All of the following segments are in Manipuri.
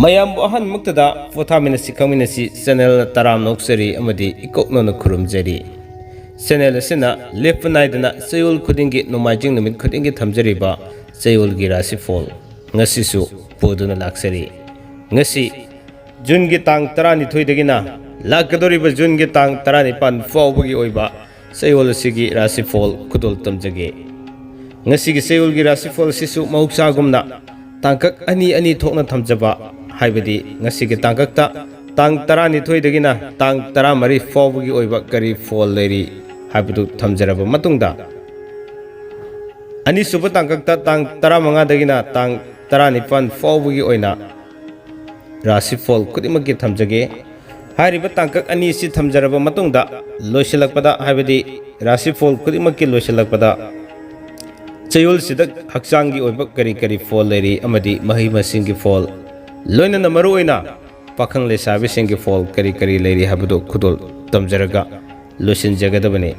mayam ahan muktada pothaminasi khangminasi channel taram noksari amadi ikoknona khurumjari channel asina lepnaidana chayol khudingi nomajing numit khudingi thamjariba chayolgi Rashifal ngasisu poduna laksari ngasi jungi tang 12 dagina lakadoriba jungi tang 14 fawbugi oiba chayol sigi Rashifal khudul tamjage ngasi gi chayolgi Rashifal sisu mahuksagumna tangkak ani thokna thamjaba haibadi ngasi gi tangkakta tang 12 dagina tang 13 fawbugi oiba kari fall leri haibadu thamjaraba matungda ani suba tangkakta tang 15 dagina tang 19 fawbugi oina Rashifal kudimaki thamjage hariba tangkak ani si thamjaraba matungda loisilakpada haibadi Rashifal kudimaki loisilakpada chayol sida haksangi oiba kari fall leri amadi mahi masingi fall loina namaru oina pakhang le sabi singi fall kari leri habadu khudol tamjaraga losin jagadabane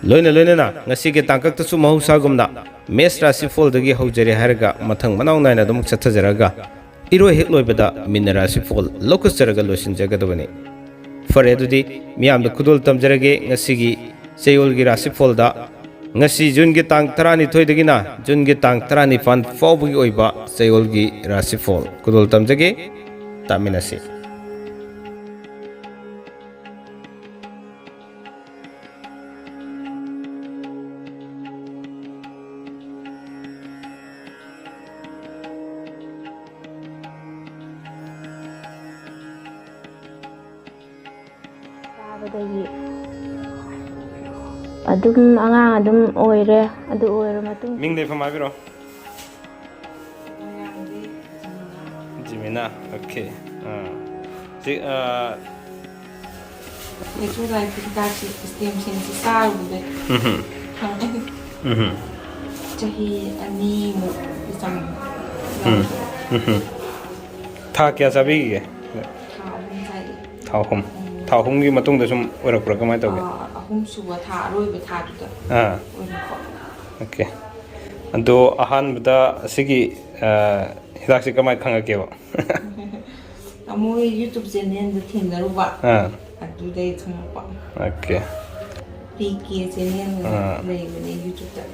loina na ngasi ge tangkak tasu mahusagumna mes Rashifal dagi haujare harga mathang manaw naina dum chathajaraga iro hek loibada min Rashifal lokus jaraga losin jagadabane fare dudi miyam da khudol tamjarage ngasi gi chayolgi Rashifal da ngasi jungi tang 12 dagina jungi tang 14 fawbugi oiba chayolgi Rashifal khudol tamjage taminasi adum angang adum oire adu oire matung ming de famai biro Jimena okay itu verifikasi sistem sensi salude jahi ani mu isam tha kya sabi ge thahum gi matung da sum orak pura kamai tawge ahum suwa tha aroi tha du okay ando ahan bada sigi hidak si kamai khanga ke ba amoi YouTube channel da thindaru ba adu dai thumpa okay PK channel nei ne YouTube da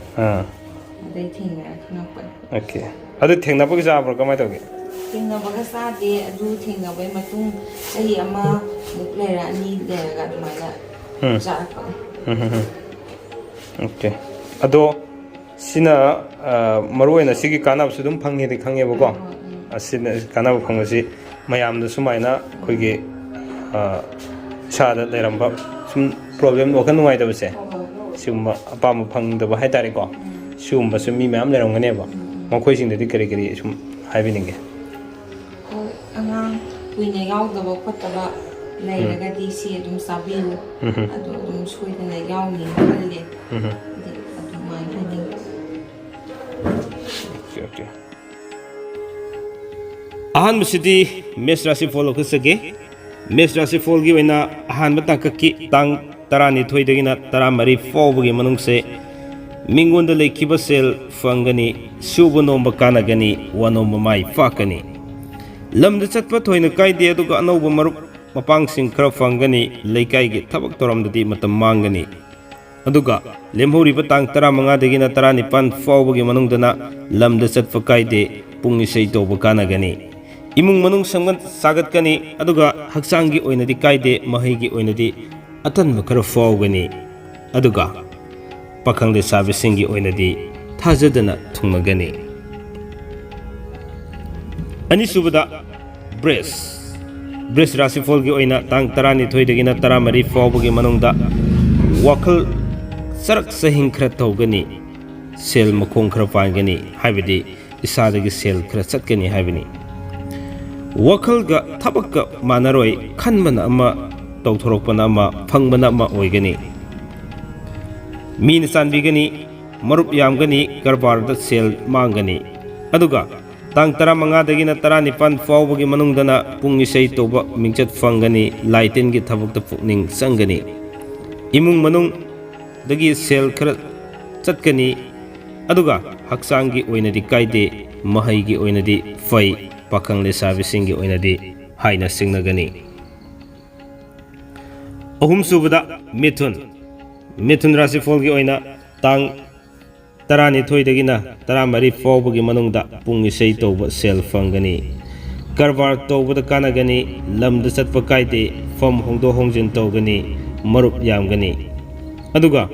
dai thingna khangpa okay adu thengna ba gi ja bro kamai tawge thingna ba ga sa de adu thingna bai matung sahi ama muklera ni de ga maina ja pa okay ado sina maruena sigi kanab sudum phanghe de khangye ba ko asina kanab phangasi mayam da sumaina khoige sada leramba sum problem okan nuai da base summa apam phang da ba haitare ko sumba sumi mayam lerangane ba makhoi sing de kari sum haibininge angang kuine yaw da ba khotaba leiraga di si adum sabiu adu adum suidana yaw ni halle adum mai haning okay ahan musidi mes Rashifal khusage mes Rashifal gi wena ahan batang ki tang 12 dagina 13 fawbugi manungse mingonda lekiba sel fangani subu nomba kanagani wanomba mai fakani lamda chatpa thoina kaide aduga anauba marup mapang sing khara fangani leikai gi thabak toramdadi matam mangani aduga lemhori batang 15 dagina 19 fawbugi manungdana lamda chatpa kaide pungi sei toba kanagani imung manung samgan sagat kani aduga haksangi oinadi kaide mahigi oinadi atanba khara fawgani aduga pakhang de sabisingi oinadi thajadana thungmagani ani subada breast Rashifal gi oina tang 12 dagina 13 fawbugi manungda wakhal sarak sahing khara tawgani sel makong khara pangani haibidi isadagi sel khara chatkani haibini wakhal ga thabakka manaroi khanbana ama tawthorokpana ama phangbana ama oigani min sanbigani marup yamgani karbar da sel mangani aduga tang 15 dagina 19 fawbugi manungdana pungi sei toba mingchat fangani laiten gi thabakta pukning sangani imung manung dagi sel khara chatkani aduga haksangi oinadi kaide mahai gi oinadi fai pakhang lesabisingi oinadi haina singnagani. Ahum subada Mithun Rashifal gi oina tang tarani thoidagina taramari fawbagi manungda pung isei tawba sel fangani. Karbar tawbada kanagani lamda satpa kaide fam hongdo hongjin tawgani marup yamgani. Aduga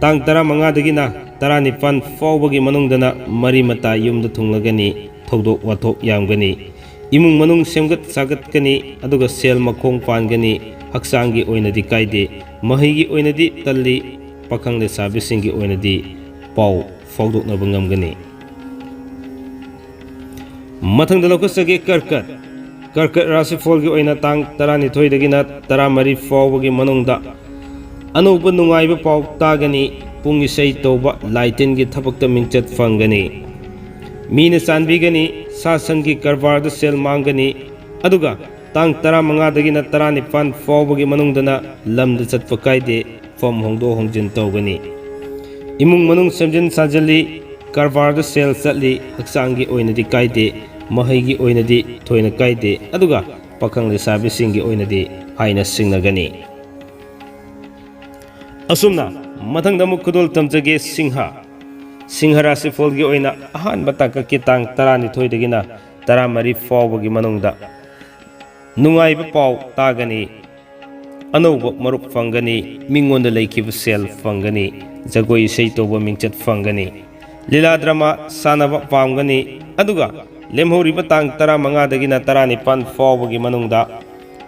tang tara mangadagina tarani pan fawbagi manungdana mari mata yumda thunglagani thogdok wathok yamgani. Imung manung semgat sagat kani aduga sel makhong pangani haksangi oinadi kaide mahigi oinadi talli pakhang lesabisingi oinadi pau fawdoknaba ngamgani. Mathang daloko sage karkat Rashifal gi oina tang tarani thoidagina taramari fawbagi manungda anuba nungaiba pau tagani pung isei tawba laitin gi thapakta mingchat fangani. Mina sanbigani sasangi karbarda sel mangani. Aduga tang tara mangadagina tarani pan fawbagi manungdana lamda chatpa kaide fam hongdo hongjin tawgani. Imung manung semjin sajali karbarda sel satli haksangi oinadi kaide mahigi oinadi thoina kaide aduga pakhang lesabisingi oinadi haina singnagani. Asumna mathangda mukudol tamjage Singha Rashifal gi oina ahan bataka kitang tarani thoidagina taramari fawbagi manungda nungaiba pau tagani anauba marup fangani mingonda leikiba sel fangani jagoi sei toba mingchat fangani lila drama sanaba pamgani aduga lemhoriba tang tara mangadagina tarani pan fawbagi manungda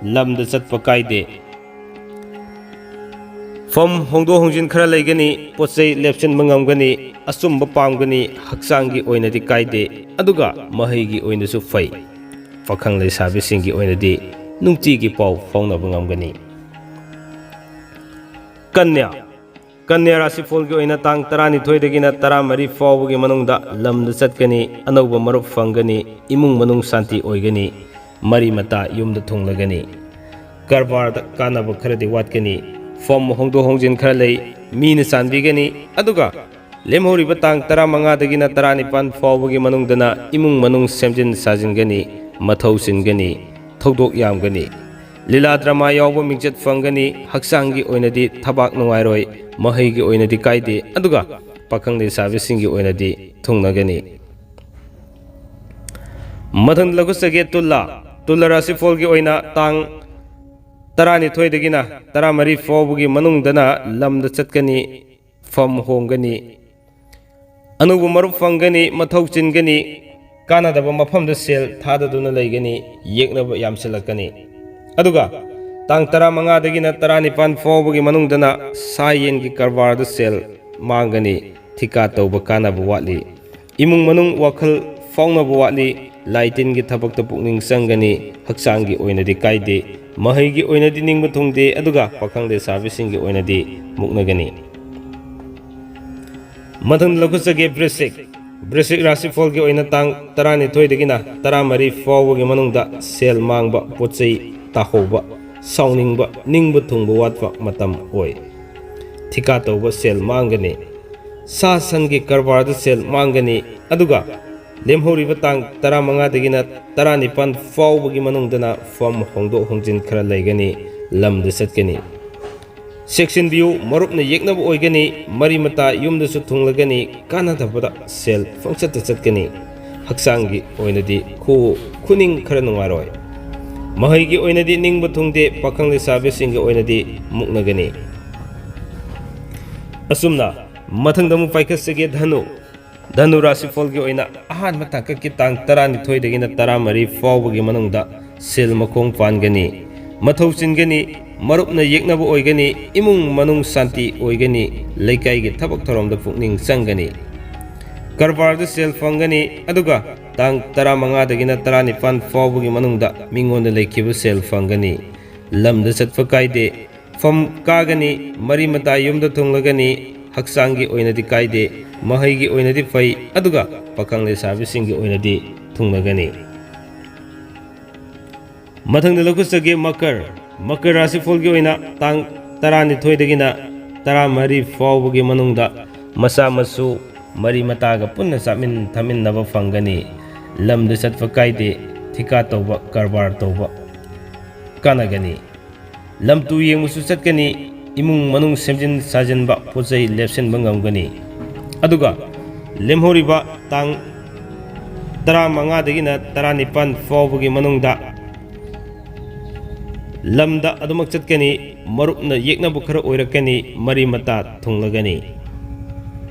lamda chatpa kaide fam hongdo hongjin khara leigani potsei lepchen mangamgani asumba pamgani haksangi oinadi kaide aduga mahigi oinasu fai pakhang lesabisingi oinadi nungtigi pau fawnaba ngamgani. Kanya Rashifal gi oina tang tarani thoidagina taramari fawbagi manungda lamda chatkani anauba marup fangani imung manung santi oigani mari mata yumda thunglagani. Karbarda kanaba kharadi watkani fam hongdo hongjin khara lei mina sanbigani aduga lemhoriba tang tara mangadagina tarani pan fawbagi manungdana imung manung semjin sajingani mathau singani thogdok yamgani. Lila drama yawba mingchat fangani haksangi oinadi thabak nungairoi mahigi oinadi kaide aduga pakhang lesabisingi oinadi thungnagani. Mathang lagu sage tulla Rashifal gi oina tang tarani thoidagina taramari fawbagi manungdana lamda chatkani fam hongani anubu marup fangani mathau chingani kanadaba mafamda sel thadaduna leigani yeknaba yamsilakani. Aduga tang tara mangadagina tarani pan fawbagi manungdana sayengi karbarda sel mangani thika tawba kanaba watli imung manung wakhal fawnaba watli laitingi thabakta pukning sangani haksangi oinadi kaide mahigi oinadi ningba thungde aduga pakhang lesabisingi oinadi muknagani. Mathang lakusage Brisik Rashifal gi oina tang tarani thoidagina taramari fawbagi manungda sel mangba potsei tahoba sauningba ningba thungba watpa matam oi thika tawba sel mangani sasangi karbarda sel mangani aduga lemhoriba tang tara mangadagina tarani pan fawbagi manungdana fam hongdo hongjin khara leigani lamda chatkani. Section view marupna yeknaba oigani mari mata yumdasu thunglagani kanadabada sel fangchat chatkani haksangi oinadi khuning khara nungaroi mahigi oinadi ningba thungde pakhang lesabisingi oinadi muknagani. Asumna mathangda mu paikasage Dhanu Rashifal gi oina ahan mataka kitang tarani thoidagina taramari fawbagi manungda sel makhong pangani mathau chingani marupna yeknaba oigani imung manung santi oigani leikai gi thabak thoramda pukning changani. Karbarda sel fangani aduga tang tara mangadagina tarani pan fawbagi manungda mingonda leikiba sel fangani lamda chatpa kaide fam kagani mari mata yumda thunglagani haksangi oinadi kaide mahigi oinadi fai aduga pakhang lesabisingi oinadi thungnagani. Mathangda lakusage Makar Rashifal gi oina tang tarani thoidagina taramari fawbagi manungda masa masu mari mataga punna chamin thamin naba fangani lamda chatpa kaide ꯊꯤꯀꯥ ꯇꯧꯕ ꯀꯔꯕꯥꯔ ꯇꯧꯕ ꯀꯥꯟꯅꯒꯅꯤ ꯂꯝꯇꯨ ꯌꯦꯡꯕꯁꯨ ꯆꯠꯀꯅꯤ imung manung semjin sajen ba pojai lepsen bangamgani aduga lemhoriba tang tara manga dagina tara nipan fawbugi manungda lamda adumak chatkani marupna yekna bukhara oirakani mari mata thunglagani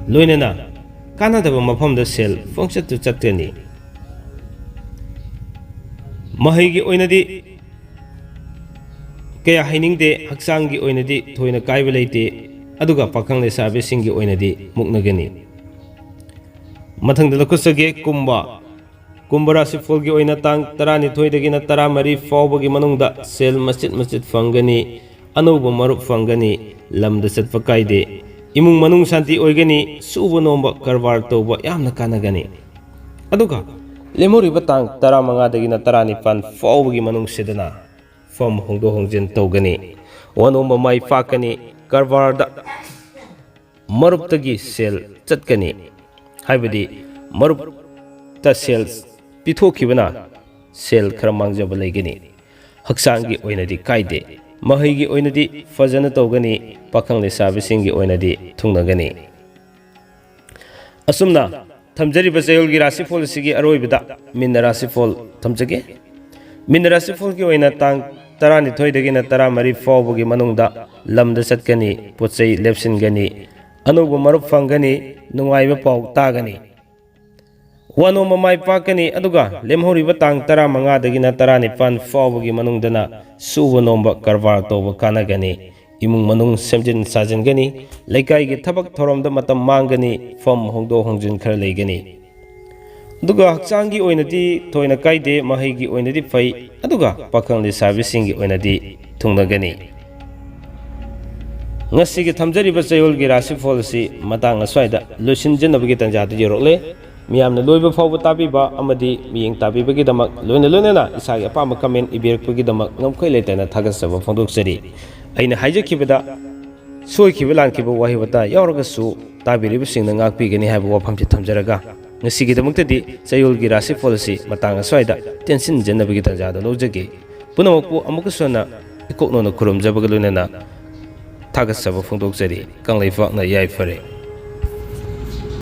loinana kanadaba mafamda sel function tu chatkani mahigi oinadi kaya hainingde haksangi oinadi thoina kaiba leite aduga pakhang le sabe singi oinadi muknagani mathangda lakusage kumba Rashifal gi oina tang tarani thoidagina tara mari fawbagi manungda sel masjid fangani anuba marup fangani lamda satpa kaide imung manung santi oigani suba nomba karbar toba yamna kanagani aduga lemori batang tara manga dagina tarani pan fawbagi manung sedana fam hongdo hongjin togani wanomba mai fakani karbarda maruptagi sel chatkani haibadi marup ta sel pithokibana sel khara mangjaba leigani haksangi oinadi kaide mahigi oinadi fajana togani pakhang le sabisingi oinadi thungnagani asumna thamjari ba Chayolgi Rashifal sigi aroibada minna Rashifal thamjage minna Rashifal gi oina tang tarani thoidagina tara mari fawbugi manungda lamda chatkani pochai lepsingani anuba marup fangani nungaiba paw tagani wano mamai pakani aduga lemhoriba tang tara manga dagina tara nipan fawbugi manungdana suba nomba karbar toba kanagani imung manung semjin sajengani laikai gi thabak thoromda matam mangani fam hongdo hongjin khara leigani aduga haksangi oinadi thoina kaide mahigi oinadi fai aduga pakhang le sabisingi oinadi thungnagani ngasigi thamjariba Chayolgi Rashifal si matang aswaida losinjenabagi tanjadu yorokle miyamna loiba fawba tabiba amadi miyeng tabibagi damak loina isagi apama comment ibirkpagi damak ngamkhoi letana thagasaba phondoksari aina haijakibada soikiba lankiba wahibata yauragasu tabiriba singna ngakpigani haiba wafamsi thamjaraga ngasigi damuktadi Chayolgi Rashifal si matang aswaida tensin jennabagi tanjada lojage punamakpu amukasona ikoknona khurumjabaga loinana thagasaba phondoksari kanglaifa na yai fare